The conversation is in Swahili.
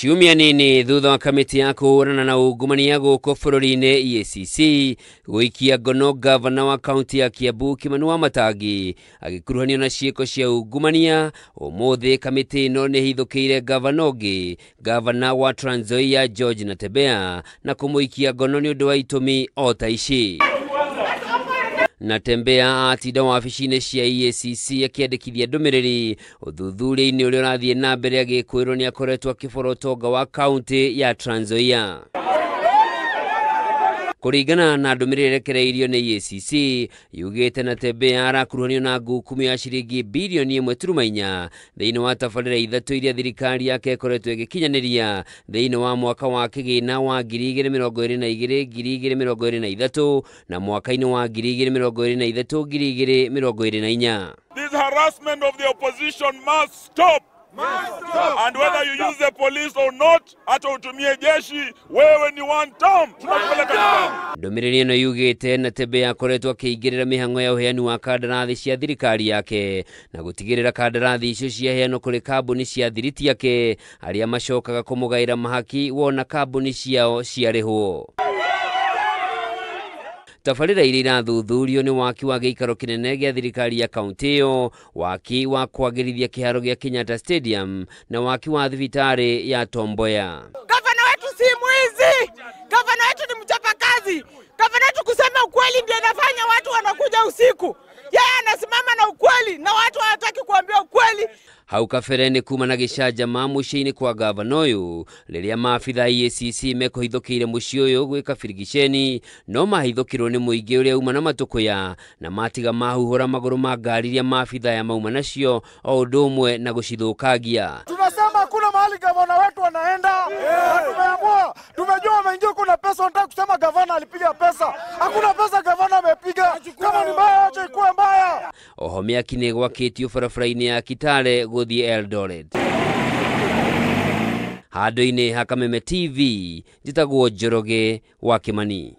Ciumia nini thutha wa kamiti ya kũhũrana na ungumania gũkũ bũrũri-inĩ EACC gũikia ngono gavana wa kaunti ya Kiambu Kimani Wamatangi agĩkuruhanio na ciĩko cia ungumania, ũmũthĩ kamiti ĩno nĩ hithũkĩire gavana ũngĩ, gavana wa Trans Nzoia George Natembeya na kũmũikia ngono nĩ ũndũ wa itũmi o ta ici. Natembeya atinda wabici-inĩ cia EACC akĩandĩkithia ndũmĩrĩri ũthuthuria-inĩ ũrĩa ũrathiĩ na mbere agĩkwĩrwo nĩ akoretwo akĩbora ũtonga wa kaunti ya Trans Nzoia. Kũringana na ndũmĩrĩri ĩrekereirio nĩ EACC yugĩte Natembeya arakuruhanio na ngukumu ya ciringi bilioni 1.4 thĩinĩ wa tabarĩra ithatũ iria thirikari yake ĩkoretwo ĩgĩkinyanĩria thĩinĩ wa mwaka wa kĩgĩna wa 2022-2023 na mwaka-inĩ wa 2023-2024. This harassment of the opposition must stop. And whether you use the police or not, hata utumie jeshi, wewe ni one term. Ndũmĩrĩri ĩno yugĩte Natembeya akoretwo akĩingĩrĩra mĩhang'o ya ũheani wa kandarathi cia thirikari yake na gũtigĩrĩra kandarathi icio ciaheanwo kũrĩ kambuni cia thiriti yake arĩa macokaga kũmũgaĩra mahaki wona kambuni ciao ciarĩhwo. Tabarĩra iria irathuthurio nĩ waki wa gĩikaro kĩnene gĩa thirikari ya kaunti ĩyo, waki wa kwagĩrithia kĩharo gĩa Kenyatta Stadium na waki wa thibitarĩ ya Tom Mboya. Gavana wetu si mwizi, gavana wetu ni mchapakazi, gavana wetu kusema ukweli ndio inafanya watu wanakuja usiku. Yeye anasimama na ukweli na watu hawataki kuambia ukweli. Hau kabere nĩ kuma na gĩcanjama mũciĩ-inĩ kwa gavana ũyũ rĩrĩa maabitha EACC mekũhithũkĩire mũciĩ ũyũ gwĩka birigiceni, no mahithũkĩrwo nĩ mũingĩ ũrĩa uma na matũkũya na matiga mahuhũra magũrũ ma ngari iria maabitha ya mauma nacio o ũndũ ũmwe na gũcithũkangia. Tunasema hakuna mahali gavana wetu anaenda. Tumeamua, tumejua wameingia kuna pesa, wanataka kusema gavana alipiga pesa. Hakuna pesa gavana amepiga. Kama ni mbaya acha ikuwe mbaya. Oho mĩaki nĩ gwakĩtio barabara-inĩ ya Kitale gũthiĩ Eldoret. Handũ-inĩ ha Kameme TV, njĩtagwo Njoroge wa Kimani.